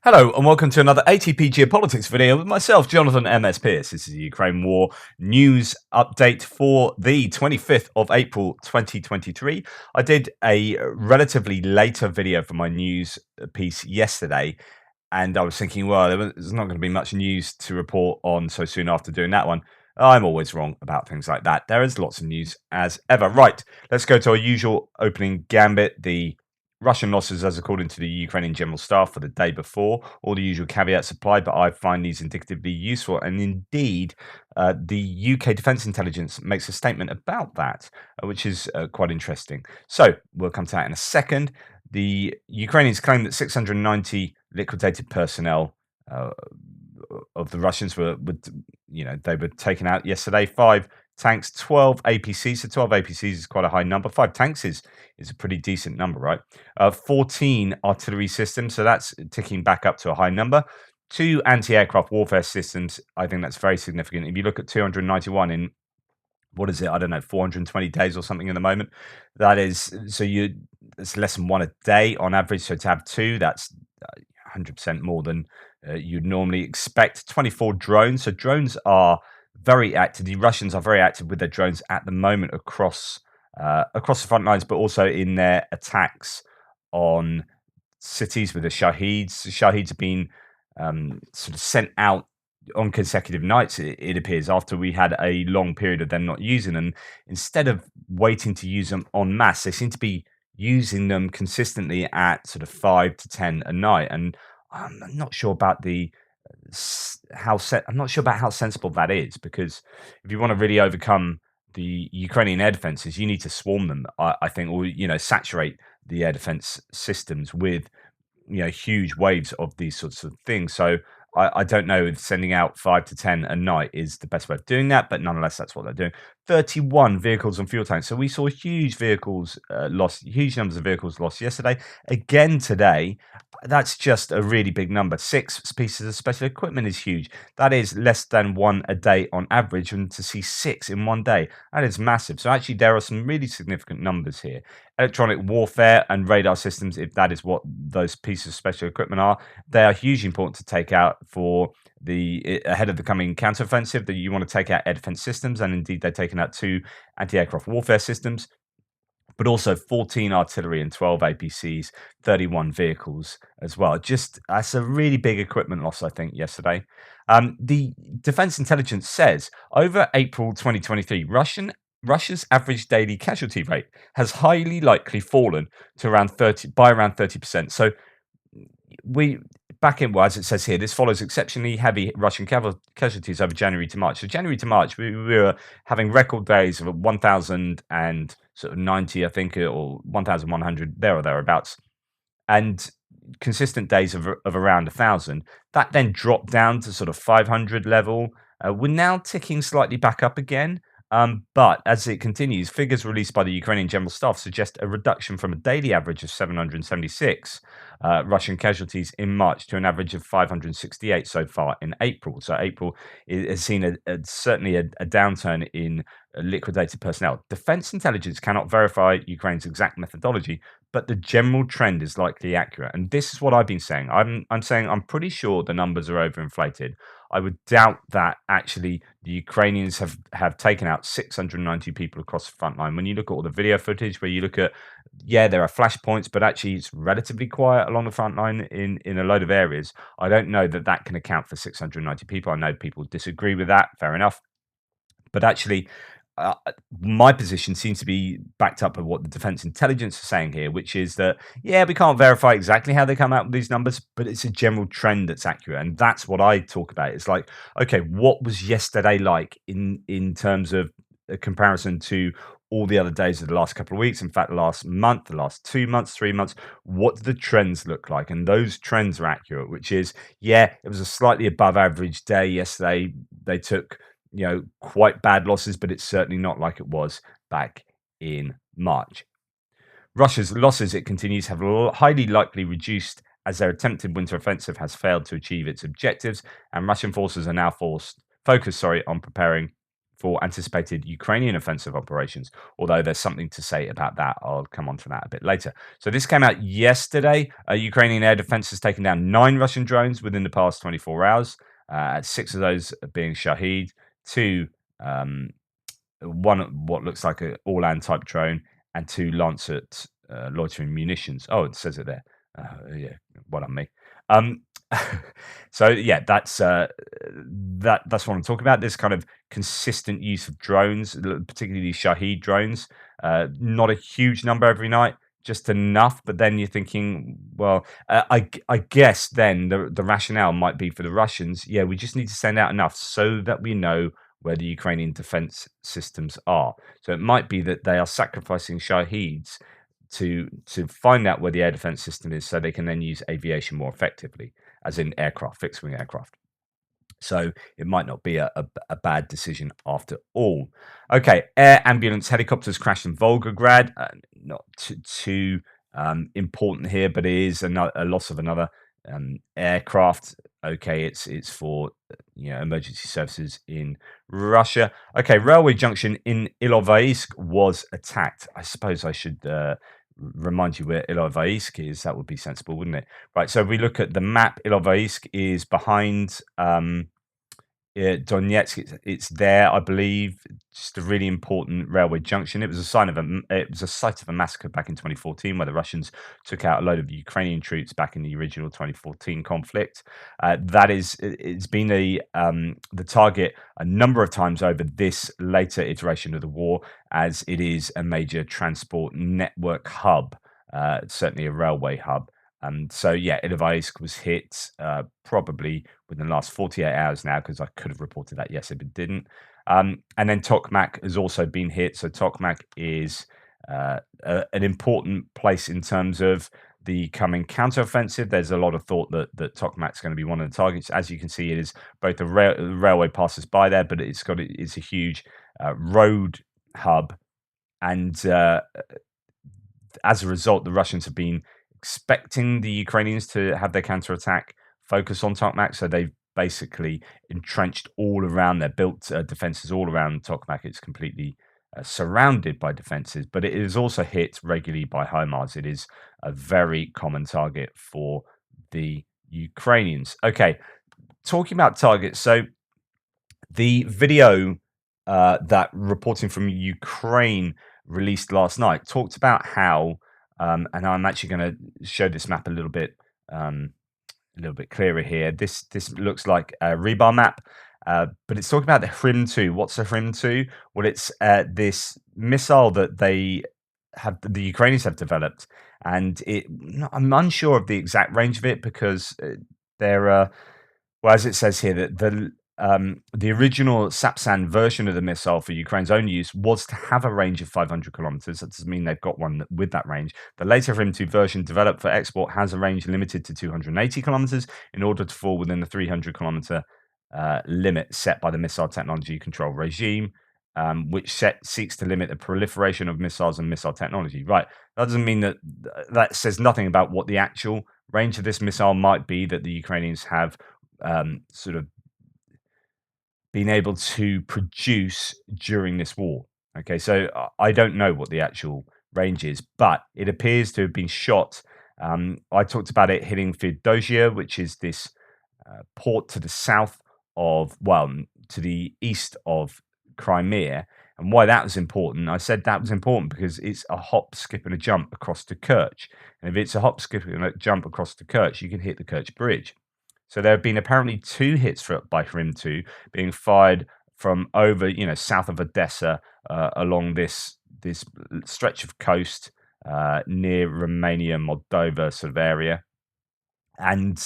Hello and welcome to another ATP Geopolitics video with myself, Jonathan MS Pearce. This is the Ukraine War news update for the 25th of April 2023. I did a relatively later video for my news piece yesterday, and I was thinking, well, there's not going to be much news to report on so soon after doing that one. I'm always wrong about things like that. There is lots of news as ever. Right, let's go to our usual opening gambit, the Russian losses as according to the Ukrainian General Staff for the day before. All the usual caveats apply, but I find these indicatively useful. And indeed, the UK Defence Intelligence makes a statement about that, which is quite interesting. So we'll come to that in a second. The Ukrainians claim that 690 liquidated personnel of the Russians were, they were taken out yesterday. 5 tanks, 12 APCs. So 12 APCs is quite a high number. 5 tanks is a pretty decent number, right? 14 artillery systems, so that's ticking back up to a high number. 2 anti-aircraft warfare systems. I think that's very significant. If you look at 291 in, what is it? I don't know, 420 days or something at the moment. That is, it's less than one a day on average. So to have 2, that's 100% more than you'd normally expect. 24 drones. So drones are very active. The Russians are very active with their drones at the moment across the front lines, but also in their attacks on cities with the Shaheeds. The Shaheeds have been sort of sent out on consecutive nights, it appears, after we had a long period of them not using them. Instead of waiting to use them en masse, they seem to be using them consistently at sort of 5 to 10 a night. And I'm not sure about I'm not sure about how sensible that is, because if you want to really overcome the Ukrainian air defenses, you need to swarm them, I think, or saturate the air defense systems with huge waves of these sorts of things. So I don't know if sending out 5 to 10 a night is the best way of doing that, but nonetheless, that's what they're doing. 31 vehicles and fuel tanks. So we saw huge numbers of vehicles lost yesterday. Again today, that's just a really big number. 6 pieces of special equipment is huge. That is less than 1 a day on average, and to see 6 in one day, that is massive. So actually, there are some really significant numbers here. Electronic warfare and radar systems, if that is what those pieces of special equipment are, they are hugely important to take out for ahead of the coming counteroffensive. That you want to take out air defense systems, and indeed they're taking out 2 anti-aircraft warfare systems, but also 14 artillery and 12 APCs, 31 vehicles as well. That's a really big equipment loss, I think, yesterday. The Defense Intelligence says over April 2023, Russia's average daily casualty rate has highly likely fallen to around 30%. So as it says here, this follows exceptionally heavy Russian casualties over January to March. So January to March, we were having record days of 1,090, I think, or 1,100 there or thereabouts, and consistent days of around 1,000. That then dropped down to sort of 500 level. We're now ticking slightly back up again. But as it continues, figures released by the Ukrainian General Staff suggest a reduction from a daily average of 776 Russian casualties in March to an average of 568 so far in April. So April has seen certainly a downturn in liquidated personnel. Defense intelligence cannot verify Ukraine's exact methodology, but the general trend is likely accurate. And this is what I've been saying. I'm saying I'm pretty sure the numbers are overinflated. I would doubt that actually the Ukrainians have taken out 690 people across the front line. When you look at all the video footage, where you look at, there are flashpoints, but actually it's relatively quiet along the front line in a load of areas. I don't know that can account for 690 people. I know people disagree with that. Fair enough. But actually, my position seems to be backed up by what the Defense Intelligence is saying here, which is that, we can't verify exactly how they come out with these numbers, but it's a general trend that's accurate. And that's what I talk about. It's like, okay, what was yesterday like in terms of a comparison to all the other days of the last couple of weeks? In fact, the last month, the last 2 months, 3 months, what do the trends look like? And those trends are accurate, which is, it was a slightly above average day yesterday. They took quite bad losses, but it's certainly not like it was back in March. Russia's losses, it continues, have highly likely reduced as their attempted winter offensive has failed to achieve its objectives, and Russian forces are now focused on preparing for anticipated Ukrainian offensive operations, although there's something to say about that. I'll come on to that a bit later. So this came out yesterday. Ukrainian air defense has taken down 9 Russian drones within the past 24 hours, 6 of those being Shahed, 2 one what looks like an all-land type drone, and 2 Lancet loitering munitions. Oh, it says it there. Yeah, well on me. Um, so yeah, that's what I'm talking about. This kind of consistent use of drones, particularly these Shahed drones. Not a huge number every night, just enough. But then you're thinking, well, I guess then the rationale might be for the Russians. Yeah, we just need to send out enough so that we know where the Ukrainian defense systems are. So it might be that they are sacrificing Shaheds to find out where the air defense system is so they can then use aviation more effectively, as in aircraft, fixed wing aircraft. So it might not be a bad decision after all. Okay, air ambulance helicopters crashed in Volgograd. Not too important here, but it is a loss of another aircraft. Okay, it's for emergency services in Russia. Okay, railway junction in Ilovaisk was attacked. I suppose I should remind you where Ilovaisk is. That would be sensible, wouldn't it? Right. So if we look at the map, Ilovaisk is behind Donetsk. It's there, I believe. Just a really important railway junction. It was a site of a massacre back in 2014, where the Russians took out a load of Ukrainian troops back in the original 2014 conflict. It's been the target a number of times over this later iteration of the war, as it is a major transport network hub, certainly a railway hub. So yeah, Ilovaisk was hit probably within the last 48 hours now, because I could have reported that yesterday but didn't. And then Tokmak has also been hit. So Tokmak is an important place in terms of the coming counteroffensive. There's a lot of thought that Tokmak's going to be one of the targets. As you can see, it is both the railway passes by there, but it's a huge road hub, and as a result, the Russians have been expecting the Ukrainians to have their counterattack focus on Tokmak, so they've basically entrenched all around. They're built defenses all around Tokmak. It's completely surrounded by defenses, but it is also hit regularly by HIMARS. It is a very common target for the Ukrainians. Okay, talking about targets, so the video that reporting from Ukraine released last night talked about how, and I'm actually going to show this map a little bit clearer here. This looks like a rebar map, but it's talking about the HRIM-2. What's a HRIM-2? Well, it's this missile that the Ukrainians have developed, and I'm unsure of the exact range of it, because there are, well, as it says here, that the original Sapsan version of the missile for Ukraine's own use was to have a range of 500 kilometers. That doesn't mean they've got one with that range. The later HRIM-2 version developed for export has a range limited to 280 kilometers in order to fall within the 300 kilometer limit set by the Missile Technology Control Regime, which seeks to limit the proliferation of missiles and missile technology. Right. That doesn't mean that says nothing about what the actual range of this missile might be that the Ukrainians have sort of been able to produce during this war. Okay, so I don't know what the actual range is, but it appears to have been shot. I talked about it hitting Feodosia, which is this port to the south of, well, to the east of Crimea. And why that was important, I said that was important because it's a hop, skip, and a jump across to Kerch. And if it's a hop, skip, and a jump across to Kerch, you can hit the Kerch Bridge. So there have been apparently 2 hits by HRIM-2 being fired from over, south of Odessa, along this stretch of coast near Romania, Moldova sort of area, and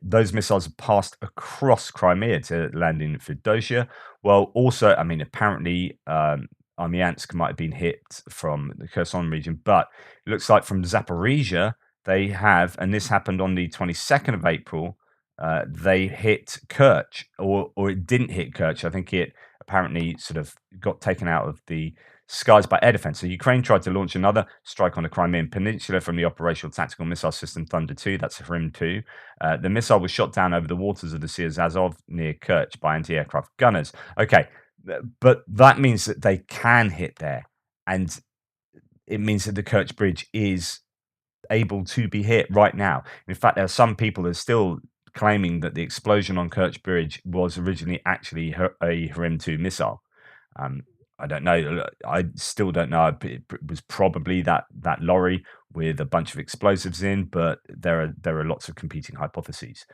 those missiles have passed across Crimea to land in Feodosia. Well, also, I mean, apparently Armyansk might have been hit from the Kherson region, but it looks like from Zaporizhia, they have, and this happened on the 22nd of April, they hit Kerch, or it didn't hit Kerch. I think it apparently sort of got taken out of the skies by air defense. So Ukraine tried to launch another strike on the Crimean Peninsula from the operational tactical missile system Thunder 2. That's HRIM-2. The missile was shot down over the waters of the Sea of Azov near Kerch by anti-aircraft gunners. Okay, but that means that they can hit there, and it means that the Kerch Bridge is able to be hit right now. In fact, there are some people that are still claiming that the explosion on Kerch Bridge was originally actually a Harim 2 missile. Um, I don't know. I still don't know. It was probably that lorry with a bunch of explosives in, but there are lots of competing hypotheses.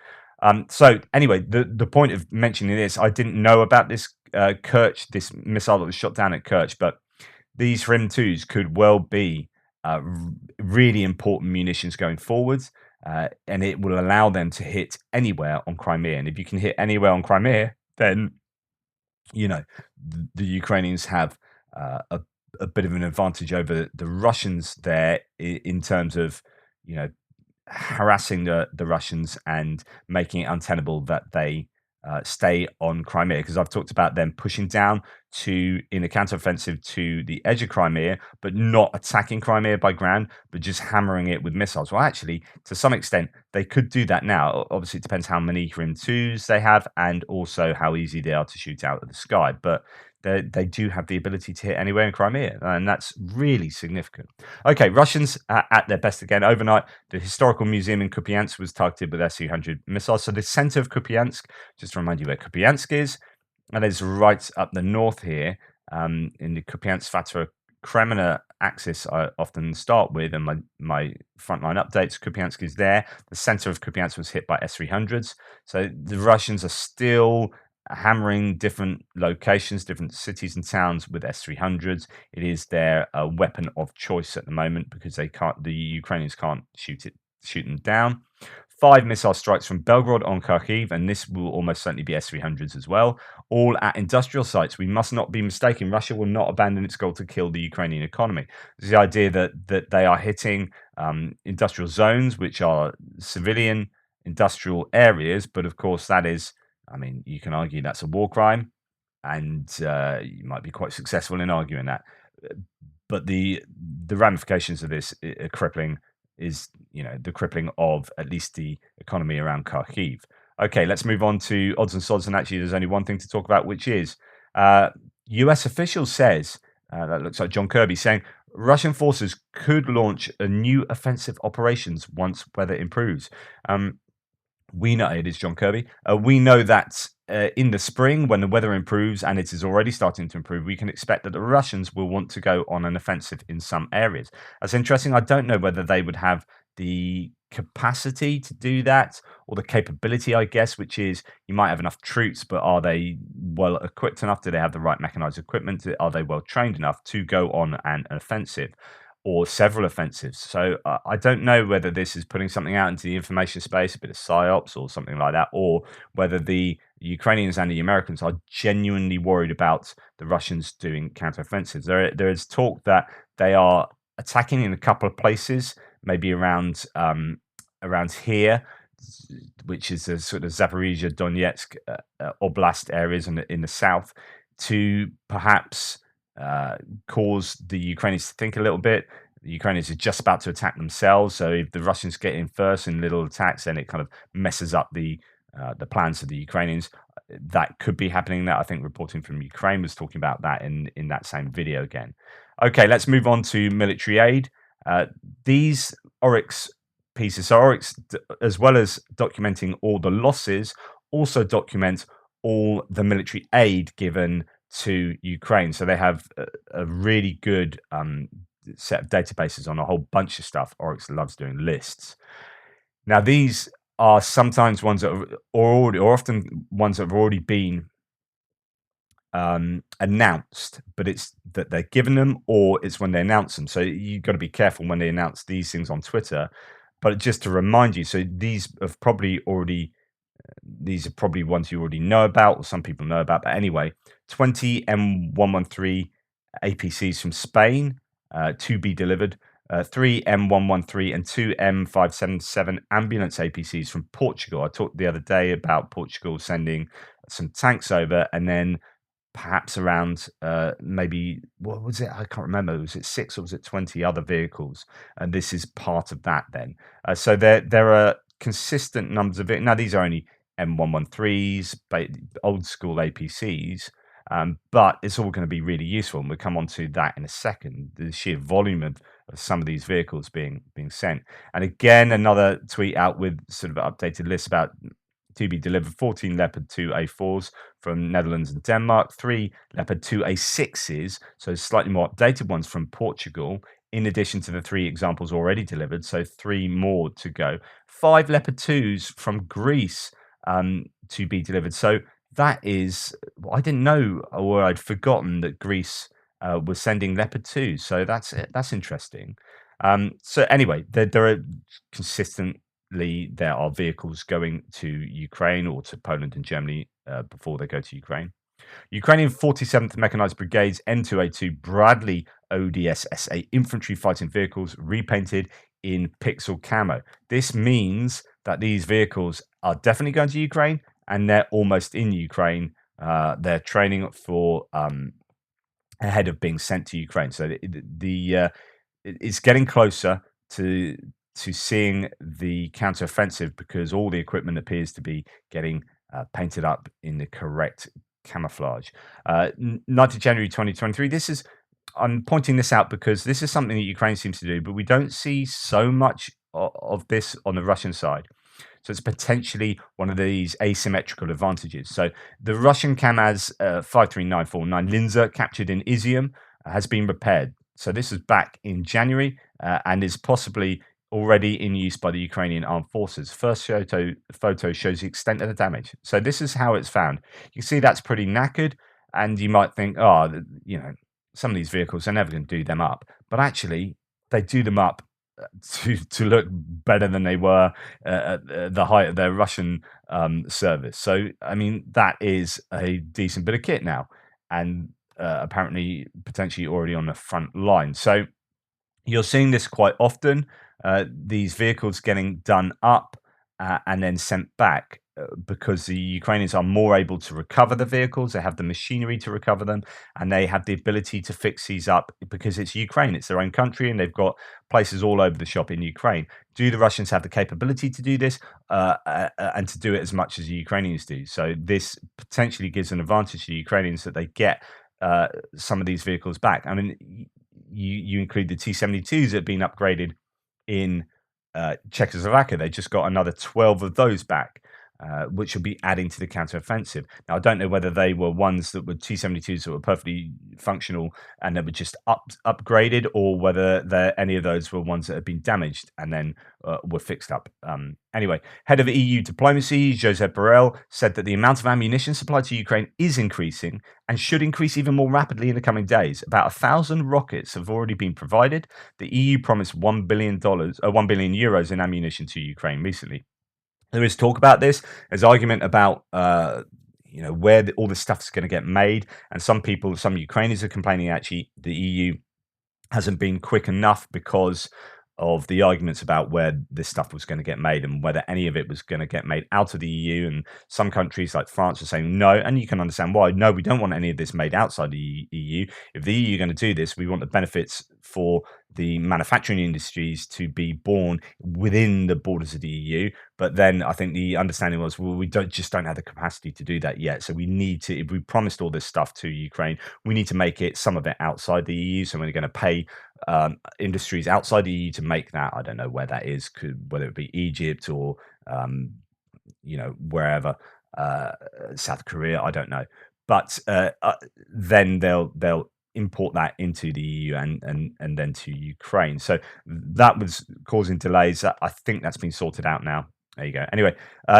So anyway, the point of mentioning this, I didn't know about this Kerch, this missile that was shot down at Kerch, but these Rim 2s could well be really important munitions going forwards, and it will allow them to hit anywhere on Crimea. And if you can hit anywhere on Crimea, then the Ukrainians have a bit of an advantage over the Russians there in terms of you know harassing the Russians and making it untenable that they stay on Crimea, because I've talked about them pushing down in a counteroffensive to the edge of Crimea, but not attacking Crimea by ground, but just hammering it with missiles. Well, actually, to some extent, they could do that now. Obviously, it depends how many Grim 2s they have and also how easy they are to shoot out of the sky. But they do have the ability to hit anywhere in Crimea, and that's really significant. Okay, Russians at their best again. Overnight, the historical museum in Kupiansk was targeted with Su-100 missiles. So the center of Kupiansk, just to remind you where Kupiansk is, and it's right up the north here, in the Kupiansk-Fatara Kremlin axis I often start with, and my frontline updates. Kupiansk is there. The center of Kupiansk was hit by S-300s. So the Russians are still hammering different locations, different cities and towns with S-300s. It is their weapon of choice at the moment because the Ukrainians can't shoot them down. 5 missile strikes from Belgorod on Kharkiv, and this will almost certainly be S-300s as well, all at industrial sites. We must not be mistaken. Russia will not abandon its goal to kill the Ukrainian economy. There's the idea that they are hitting industrial zones, which are civilian industrial areas, but of course that is, I mean, you can argue that's a war crime, and you might be quite successful in arguing that. But the ramifications of this are crippling. Is the crippling of at least the economy around Kharkiv. Okay, let's move on to odds and sods. And actually, there's only one thing to talk about, which is U.S. official says that looks like John Kirby saying Russian forces could launch a new offensive operations once weather improves. We know it is John Kirby. We know that in the spring, when the weather improves, and it is already starting to improve, we can expect that the Russians will want to go on an offensive in some areas. That's interesting. I don't know whether they would have the capacity to do that, or the capability, I guess, which is you might have enough troops, but are they well equipped enough? Do they have the right mechanized equipment? Are they well trained enough to go on an offensive? Or several offensives. So I don't know whether this is putting something out into the information space, a bit of psyops or something like that, or whether the Ukrainians and the Americans are genuinely worried about the Russians doing counteroffensives. There is talk that they are attacking in a couple of places, maybe around here, which is a sort of Zaporizhia, Donetsk oblast areas in the south, to perhaps cause the Ukrainians to think a little bit. The Ukrainians are just about to attack themselves, so if the Russians get in first in little attacks, then it kind of messes up the plans of the Ukrainians. That could be happening. That I think reporting from Ukraine was talking about that in that same video again. Okay, let's move on to military aid. These Oryx pieces, so Oryx, as well as documenting all the losses, also document all the military aid given to Ukraine. So they have a really good set of databases on a whole bunch of stuff. Oryx loves doing lists. Now, these are sometimes ones that or often ones that have already been announced, but it's that they're given them, or it's when they announce them. So you've got to be careful when they announce these things on Twitter. But just to remind you, so these are probably ones you already know about, or some people know about. But anyway, 20 M113 APCs from Spain to be delivered, 3 M113 and 2 M577 ambulance APCs from Portugal. I talked the other day about Portugal sending some tanks over, and then perhaps around maybe, what was it? I can't remember. Was it 6 or was it 20 other vehicles? And this is part of that then. So there are consistent numbers of it. Now, these are only M113s, old school APCs. But it's all going to be really useful, and we'll come on to that in a second. The sheer volume of some of these vehicles being sent, and again another tweet out with sort of an updated list about to be delivered: 14 Leopard 2A4s from Netherlands and Denmark, 3 Leopard 2A6s, so slightly more updated ones from Portugal, in addition to the 3 examples already delivered, so 3 more to go. 5 Leopard 2s from Greece to be delivered. So that is, I didn't know, or I'd forgotten that Greece was sending Leopard 2s. So that's interesting. So anyway, there are consistently there are vehicles going to Ukraine or to Poland and Germany before they go to Ukraine. Ukrainian 47th Mechanized Brigade's N2A2 Bradley ODSSA infantry fighting vehicles repainted in pixel camo. This means that these vehicles are definitely going to Ukraine, and they're almost in Ukraine. They're training for ahead of being sent to Ukraine. So it's getting closer to seeing the counteroffensive, because all the equipment appears to be getting painted up in the correct camouflage. 9th January 2023. I'm pointing this out because this is something that Ukraine seems to do, but we don't see so much of this on the Russian side. So it's potentially one of these asymmetrical advantages. So the Russian Kamaz 53949 Linzer, captured in Izium, has been repaired. So this is back in January and is possibly already in use by the Ukrainian armed forces. First photo shows the extent of the damage. So this is how it's found. You see that's pretty knackered, and you might think, oh, some of these vehicles, they're never going to do them up. But actually, they do them up to look better than they were at the height of their Russian service. So, I mean, that is a decent bit of kit now, and apparently potentially already on the front line. So you're seeing this quite often, these vehicles getting done up and then sent back, because the Ukrainians are more able to recover the vehicles. They have the machinery to recover them, and they have the ability to fix these up because it's Ukraine, it's their own country, and they've got places all over the shop in Ukraine. Do the Russians have the capability to do this and to do it as much as the Ukrainians do? So this potentially gives an advantage to the Ukrainians, that they get some of these vehicles back. I mean, you include the T-72s that have been upgraded in Czechoslovakia. They just got another 12 of those back, which will be adding to the counteroffensive. Now, I don't know whether they were ones that were T-72s that were perfectly functional and they were just upgraded, or whether any of those were ones that had been damaged and then were fixed up. Anyway, head of EU diplomacy, Josep Borrell, said that the amount of ammunition supplied to Ukraine is increasing and should increase even more rapidly in the coming days. About 1,000 rockets have already been provided. The EU promised $1 billion euros in ammunition to Ukraine recently. There is talk about this. There's argument about where all this stuff is going to get made, and some Ukrainians are complaining actually the EU hasn't been quick enough because of the arguments about where this stuff was going to get made and whether any of it was going to get made out of the EU. And some countries like France are saying no, and you can understand why. No, we don't want any of this made outside the EU. If the EU are going to do this, we want the benefits for the manufacturing industries to be born within the borders of the EU. But then I think the understanding was, well, we don't have the capacity to do that yet. So we need to, if we promised all this stuff to Ukraine, we need to make some of it outside the EU. So we're going to pay industries outside the EU to make that. I don't know where that is, whether it be Egypt or wherever, South Korea, I don't know. But then they'll import that into the EU and then to Ukraine. So that was causing delays. I think that's been sorted out now. There you go. Anyway,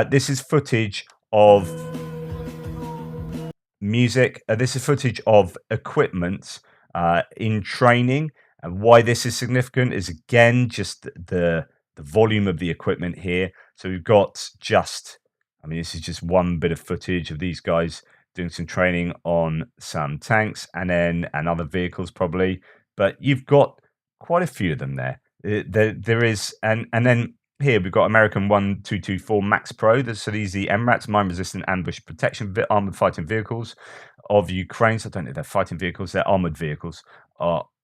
this is footage of music. This is footage of equipment in training. And why this is significant is, again, just the volume of the equipment here. So we've got this is just one bit of footage of these guys doing some training on some tanks and other vehicles probably. But you've got quite a few of them there. There is, and then here we've got American 1224 Max Pro. So these are the MRATs, mine-resistant ambush protection armored fighting vehicles of Ukraine. So I don't know if they're fighting vehicles, they're armored vehicles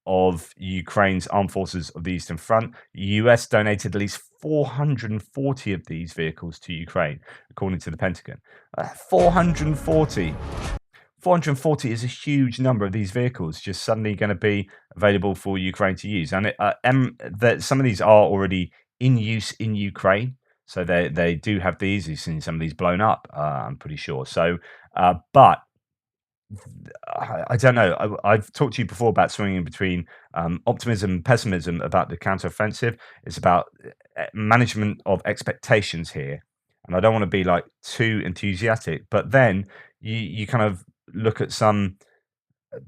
of Ukraine's armed forces of the Eastern Front. The US donated at least 440 of these vehicles to Ukraine, according to the Pentagon. 440. 440 is a huge number of these vehicles just suddenly going to be available for Ukraine to use, and that some of these are already in use in Ukraine. So they do have these. You've seen some of these blown up. I'm pretty sure. So, but I don't know. I've talked to you before about swinging between optimism and pessimism about the counteroffensive. It's about management of expectations here, and I don't want to be like too enthusiastic. But then you kind of look at some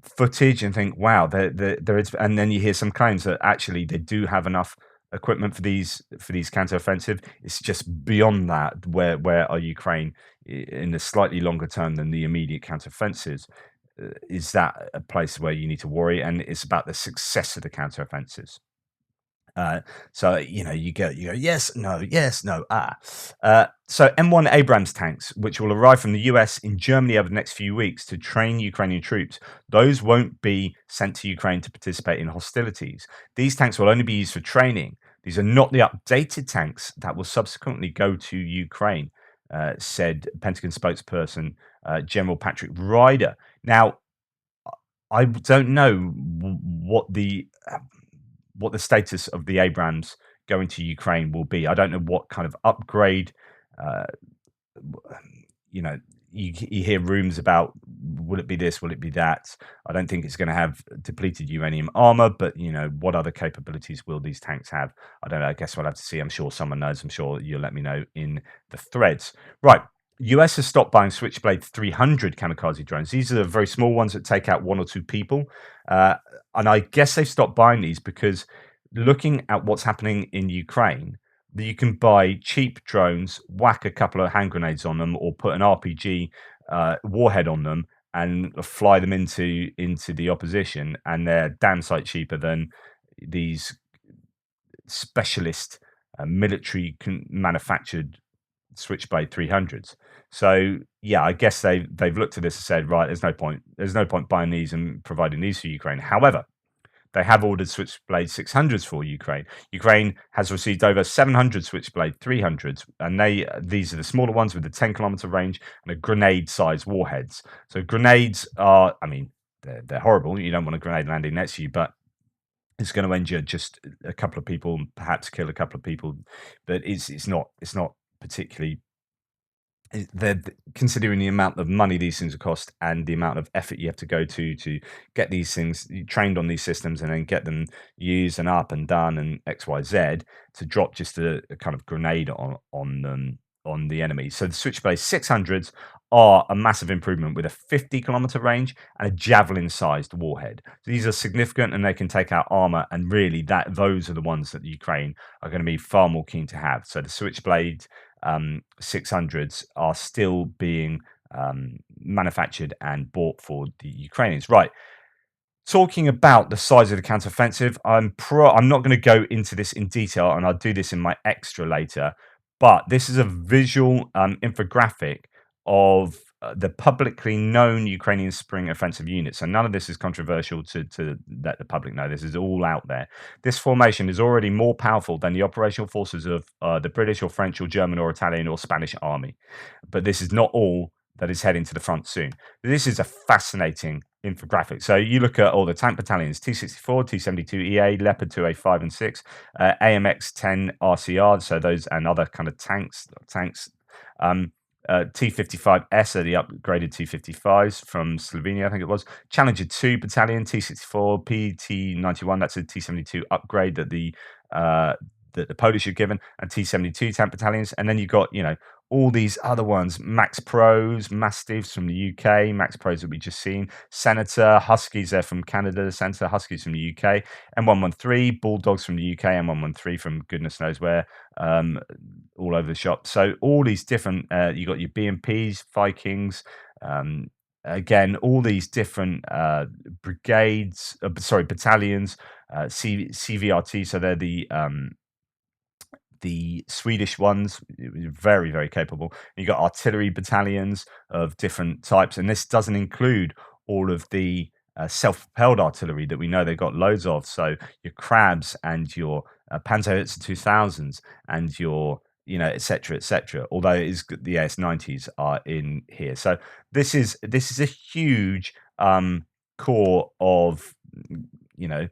footage and think, wow, there is, and then you hear some claims that actually they do have enough equipment for these counteroffensive. It's just beyond that. Where are Ukraine in the slightly longer term than the immediate counteroffensives? Is that a place where you need to worry? And it's about the success of the counteroffensives. So you go yes no so M1 Abrams tanks, which will arrive from the US in Germany over the next few weeks to train Ukrainian troops, those won't be sent to Ukraine to participate in hostilities. These tanks will only be used for training. These are not the updated tanks that will subsequently go to Ukraine, said Pentagon spokesperson General Patrick Ryder. Now, I don't know what the status of the Abrams going to Ukraine will be. I don't know what kind of upgrade. Uh, you know, you hear rumors about will it be this, will it be that? I don't think it's going to have depleted uranium armor, but what other capabilities will these tanks have? I don't know. I guess we'll have to see. I'm sure someone knows. I'm sure you'll let me know in the threads. Right. US has stopped buying Switchblade 300 kamikaze drones. These are the very small ones that take out one or two people. And I guess they've stopped buying these because looking at what's happening in Ukraine, you can buy cheap drones, whack a couple of hand grenades on them, or put an RPG warhead on them and fly them into the opposition, and they're damn sight cheaper than these specialist military manufactured Switchblade 300s. So yeah, I guess they've looked at this and said, right, there's no point buying these and providing these for Ukraine. However, they have ordered Switchblade 600s for Ukraine. Ukraine has received over 700 Switchblade 300s, and these are the smaller ones with the 10-kilometer range and a grenade-sized warheads. So grenades are, I mean, they're horrible. You don't want a grenade landing next to you, but it's going to injure just a couple of people, perhaps kill a couple of people. But it's not particularly, they're considering the amount of money these things cost and the amount of effort you have to go to get these things trained on these systems and then get them used and up and done and XYZ to drop just a kind of grenade on the enemy. So the Switchblade 600s are a massive improvement with a 50-kilometer range and a javelin-sized warhead. So these are significant and they can take out armor, and really those are the ones that Ukraine are going to be far more keen to have. So the Switchblade 600s are still being manufactured and bought for the Ukrainians. Right. Talking about the size of the counteroffensive, I'm not going to go into this in detail, and I'll do this in my extra later. But this is a visual infographic of the publicly known Ukrainian Spring Offensive Unit. So none of this is controversial to let the public know. This is all out there. This formation is already more powerful than the operational forces of the British or French or German or Italian or Spanish army. But this is not all that is heading to the front soon. This is a fascinating infographic. So you look at all the tank battalions: T64, T72EA, Leopard 2A, 5 and 6, AMX 10 RCR, so those and other kind of tanks. T55S are the upgraded T55s from Slovenia, I think it was. Challenger 2 Battalion, T64, PT91, that's a T72 upgrade that the Polish are given, and T72 tank battalions. And then you've got, all these other ones: Max Pros, Mastiffs from the UK, Max Pros that we just seen, Senator, Huskies, they're from Canada, Senator, Huskies from the UK, M113, Bulldogs from the UK, M113 from goodness knows where, all over the shop. So all these different, you got your BMPs, Vikings, again, all these different battalions, CVRT, so they're the Swedish ones, very, very capable. You got artillery battalions of different types, and this doesn't include all of the self-propelled artillery that we know they've got loads of. So your Crabs and your Panzerhauser 2000s and your etc., etc. Although the AS90s are in here, so this is a huge core of you know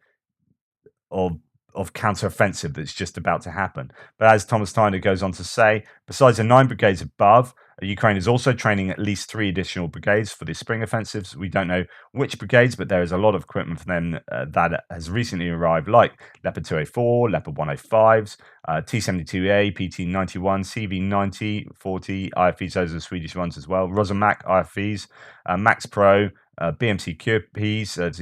of counter-offensive that's just about to happen. But as Thomas Tyner goes on to say, besides the 9 brigades above, Ukraine is also training at least 3 additional brigades for the spring offensives. We don't know which brigades, but there is a lot of equipment for them that has recently arrived, like Leopard 204, Leopard 105s, T72A, PT91, CV90, 40 IFVs, those are the Swedish ones as well, Rosenmac IFVs, Max Pro, BMC QPs,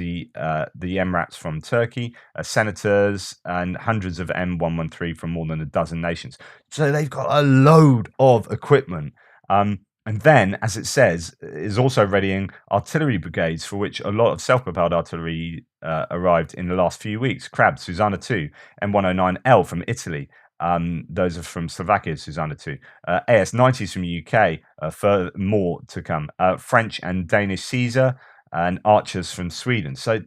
the MRAPs from Turkey, senators, and hundreds of M113 from more than a dozen nations. So they've got a load of equipment. And then, as it says, is also readying artillery brigades, for which a lot of self-propelled artillery arrived in the last few weeks. Crab, Susanna 2, M109L from Italy. Those are from Slovakia, Susanna 2. AS90s from UK, for more to come. French and Danish Caesar, and archers from Sweden. So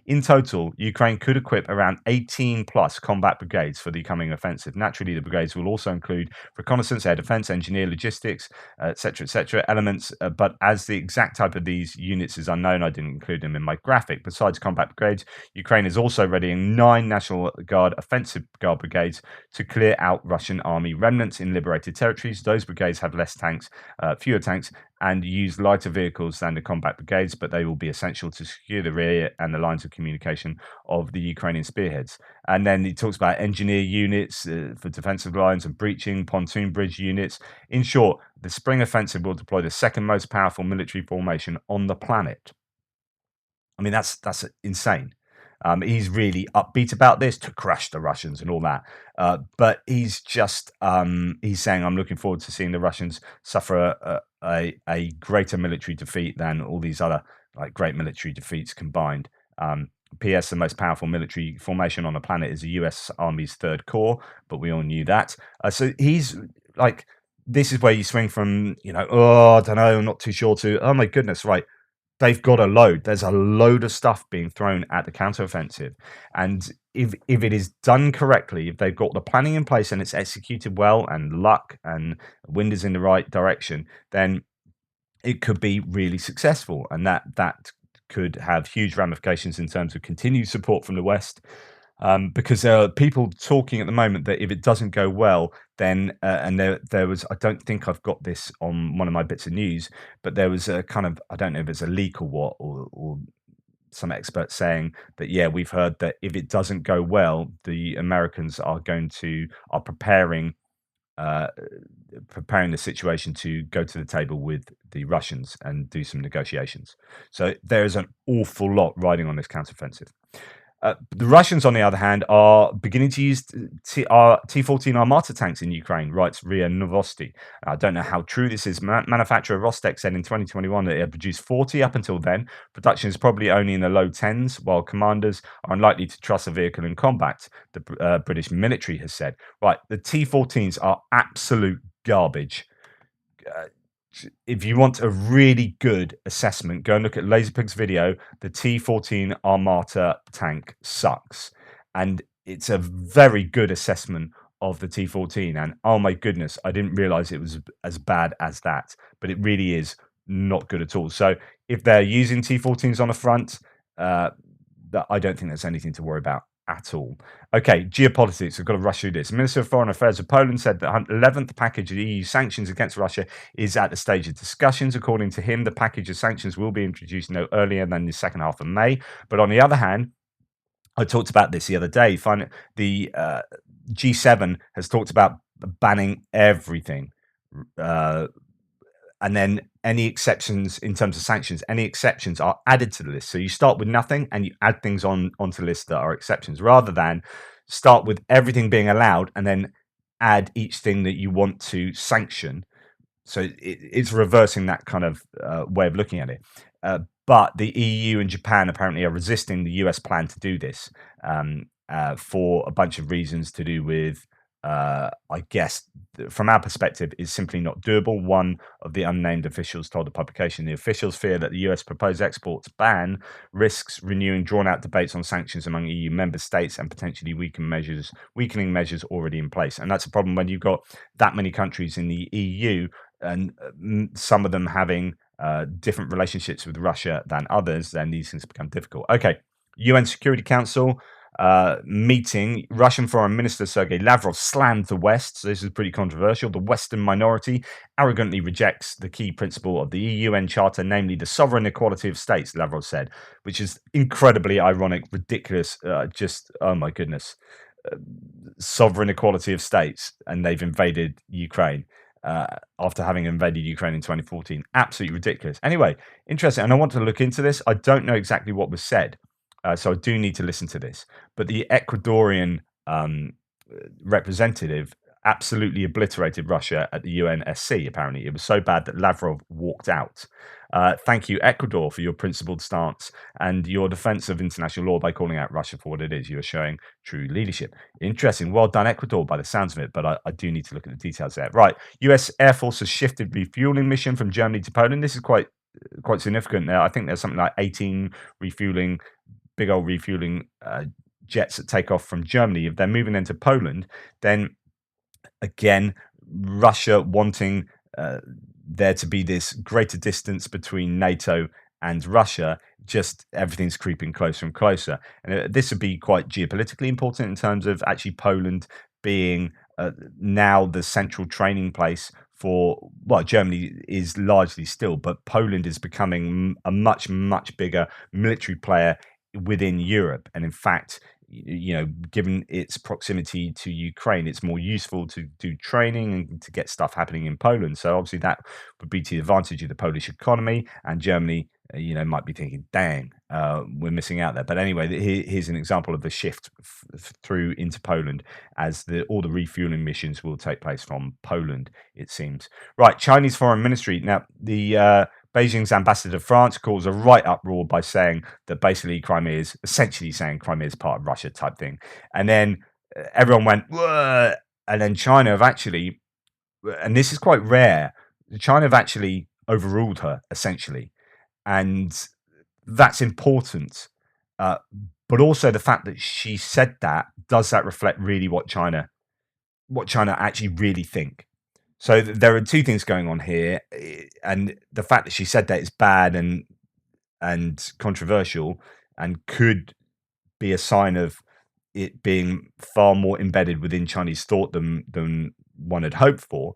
in total, Ukraine could equip around 18 plus combat brigades for the coming offensive. Naturally, the brigades will also include reconnaissance, air defense, engineer, logistics, etc., elements. But as the exact type of these units is unknown, I didn't include them in my graphic. Besides combat brigades, Ukraine is also readying 9 National Guard offensive guard brigades to clear out Russian army remnants in liberated territories. Those brigades have less tanks, fewer tanks, and use lighter vehicles than the combat brigades, but they will be essential to secure the rear and the lines of communication of the Ukrainian spearheads. And then he talks about engineer units for defensive lines and breaching, pontoon bridge units. In short, the spring offensive will deploy the second most powerful military formation on the planet. I mean, that's insane. He's really upbeat about this, to crush the Russians and all that. But he's just he's saying, I'm looking forward to seeing the Russians suffer a greater military defeat than all these other great military defeats combined. P.S. The most powerful military formation on the planet is the U.S. Army's Third Corps, but we all knew that. So he's like, this is where you swing from, oh, I don't know, I'm not too sure, to, oh my goodness, right. They've got a load. There's a load of stuff being thrown at the counteroffensive. And if it is done correctly, if they've got the planning in place and it's executed well, and luck and wind is in the right direction, then it could be really successful. And that could have huge ramifications in terms of continued support from the West. Because there are people talking at the moment that if it doesn't go well, then and there was, I don't think I've got this on one of my bits of news, but there was a kind of, I don't know if it's a leak or what, or some experts saying that, yeah, we've heard that if it doesn't go well, the Americans are preparing the situation to go to the table with the Russians and do some negotiations. So there is an awful lot riding on this counteroffensive. The Russians, on the other hand, are beginning to use T14 Armata tanks in Ukraine, writes RIA Novosti. I don't know how true this is. Manufacturer Rostec said in 2021 that it had produced 40 up until then. Production is probably only in the low tens, while commanders are unlikely to trust a vehicle in combat, the British military has said. Right, the T14s are absolute garbage. If you want a really good assessment, go and look at Laserpig's video. The T14 Armata tank sucks. And it's a very good assessment of the T14. And oh my goodness, I didn't realize it was as bad as that. But it really is not good at all. So if they're using T14s on the front, I don't think there's anything to worry about at all. Okay, geopolitics. We've got to rush through this. Minister of Foreign Affairs of Poland said that 11th package of EU sanctions against Russia is at the stage of discussions. According to him, the package of sanctions will be introduced no earlier than the second half of May. But on the other hand, I talked about this the other day. The G7 has talked about banning everything. And then any exceptions in terms of sanctions, any exceptions are added to the list. So you start with nothing and you add things onto the list that are exceptions, rather than start with everything being allowed and then add each thing that you want to sanction. So it's reversing that kind of way of looking at it. But the EU and Japan apparently are resisting the US plan to do this for a bunch of reasons to do with I guess from our perspective, is simply not doable. One of the unnamed officials told the publication the officials fear that the US proposed exports ban risks renewing drawn out debates on sanctions among EU member states and potentially weakening measures already in place. And that's a problem when you've got that many countries in the EU and some of them having different relationships with Russia than others, then these things become difficult. Okay, UN Security Council meeting, Russian Foreign Minister Sergei Lavrov slammed the West. So this is pretty controversial. The Western minority arrogantly rejects the key principle of the UN Charter, namely the sovereign equality of states, Lavrov said, which is incredibly ironic, ridiculous. Just, oh my goodness. Sovereign equality of states, and they've invaded Ukraine. After having invaded Ukraine in 2014. Absolutely ridiculous. Anyway, interesting. And I want to look into this. I don't know exactly what was said. So I do need to listen to this. But the Ecuadorian representative absolutely obliterated Russia at the UNSC, apparently. It was so bad that Lavrov walked out. Thank you, Ecuador, for your principled stance and your defense of international law by calling out Russia for what it is. You are showing true leadership. Interesting. Well done, Ecuador, by the sounds of it, but I do need to look at the details there. Right. US Air Force has shifted refueling mission from Germany to Poland. This is quite significant now. I think there's something like 18 big old refueling jets that take off from Germany. If they're moving into Poland, then again, Russia wanting there to be this greater distance between NATO and Russia, just everything's creeping closer and closer. And this would be quite geopolitically important in terms of actually Poland being now the central training place for, well, Germany is largely still, but Poland is becoming a much, much bigger military player within Europe. And in fact, given its proximity to Ukraine, it's more useful to do training and to get stuff happening in Poland. So obviously that would be to the advantage of the Polish economy, and Germany, might be thinking, dang, we're missing out there. But anyway, here's an example of the shift through into Poland as all the refueling missions will take place from Poland, it seems. Right, Chinese Foreign Ministry. Now, the Beijing's ambassador to France calls a right uproar by saying that basically Crimea is part of Russia type thing. And then everyone went, whoa. And then China have actually, and this is quite rare, China have actually overruled her essentially. And that's important. But also the fact that she said that, does that reflect really what China actually really think? So there are two things going on here, and the fact that she said that is bad and controversial, and could be a sign of it being far more embedded within Chinese thought than one had hoped for.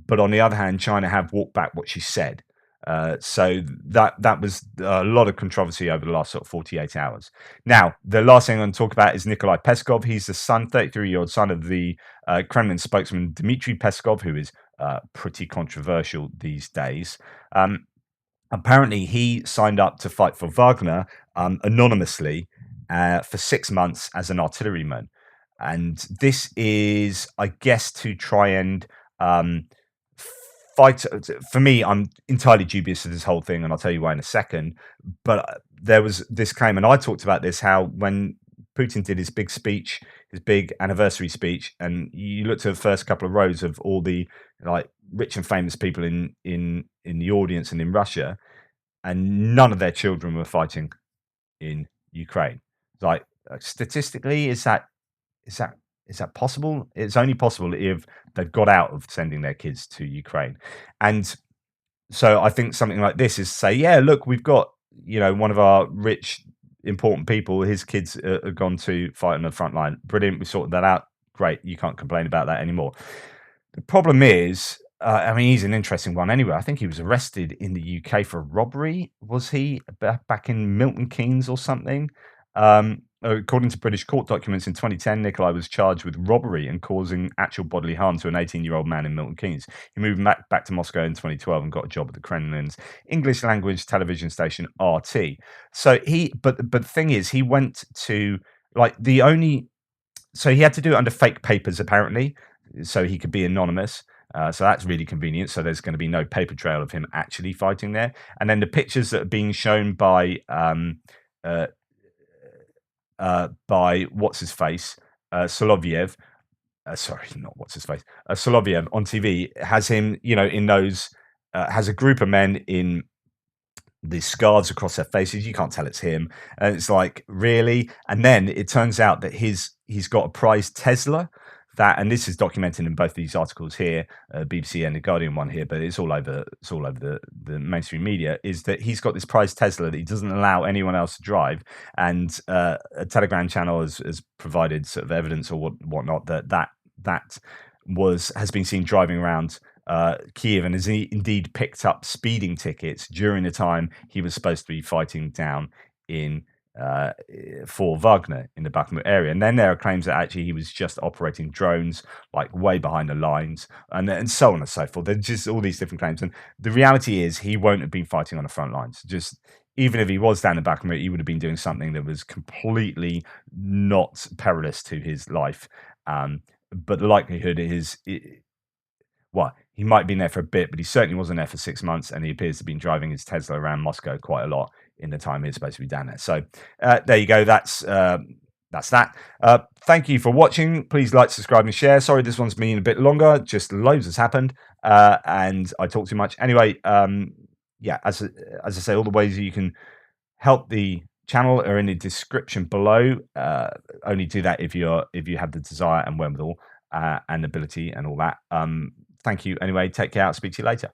But on the other hand, China have walked back what she said. So that was a lot of controversy over the last sort of 48 hours. Now, the last thing I'm going to talk about is Nikolai Peskov. He's the 33-year-old son of the Kremlin spokesman Dmitry Peskov, who is pretty controversial these days. Apparently, he signed up to fight for Wagner anonymously for 6 months as an artilleryman. And this is, I guess, to try and fight. For me, I'm entirely dubious of this whole thing, and I'll tell you why in a second. But there was this claim, and I talked about this, how when Putin did his big speech, his big anniversary speech, and you looked at the first couple of rows of all the like rich and famous people in the audience and in Russia, and none of their children were fighting in Ukraine. Like statistically, is that possible? It's only possible if they've got out of sending their kids to Ukraine. And so I think something like this is say, yeah, look, we've got, one of our rich, important people, his kids are gone to fight on the front line. Brilliant. We sorted that out. Great. You can't complain about that anymore. The problem is, he's an interesting one anyway. I think he was arrested in the UK for robbery. Was he back in Milton Keynes or something? According to British court documents in 2010, Nikolai was charged with robbery and causing actual bodily harm to an 18-year-old man in Milton Keynes. He moved back to Moscow in 2012 and got a job at the Kremlin's English language television station RT. So but the thing is, he went to so he had to do it under fake papers apparently, so he could be anonymous. So that's really convenient. So there's going to be no paper trail of him actually fighting there. And then the pictures that are being shown by what's his face, Soloviev, sorry, not what's his face, Soloviev on TV has him, in those, has a group of men in the scars across their faces. You can't tell it's him. And it's like, really? And then it turns out that he's got a prized Tesla that, and this is documented in both these articles here, BBC and the Guardian one here, but it's all over the mainstream media, is that he's got this prized Tesla that he doesn't allow anyone else to drive. And a Telegram channel has provided sort of evidence or whatnot that has been seen driving around Kiev, and has indeed picked up speeding tickets during the time he was supposed to be fighting down in uh, for Wagner in the Bakhmut area. And then there are claims that actually he was just operating drones like way behind the lines, and so on and so forth. There's just all these different claims, and the reality is he won't have been fighting on the front lines. Just even if he was down in Bakhmut, he would have been doing something that was completely not perilous to his life. But the likelihood is, well, he might have been there for a bit, but he certainly wasn't there for 6 months, and he appears to have been driving his Tesla around Moscow quite a lot in the time he was supposed to be down there. So there you go. That's that. Thank you for watching. Please like, subscribe, and share. Sorry, this one's been a bit longer. Just loads has happened, and I talk too much. Anyway, yeah, as I say, all the ways you can help the channel are in the description below. Only do that if you have the desire and wherewithal and ability and all that. Thank you anyway. Take care. I'll speak to you later.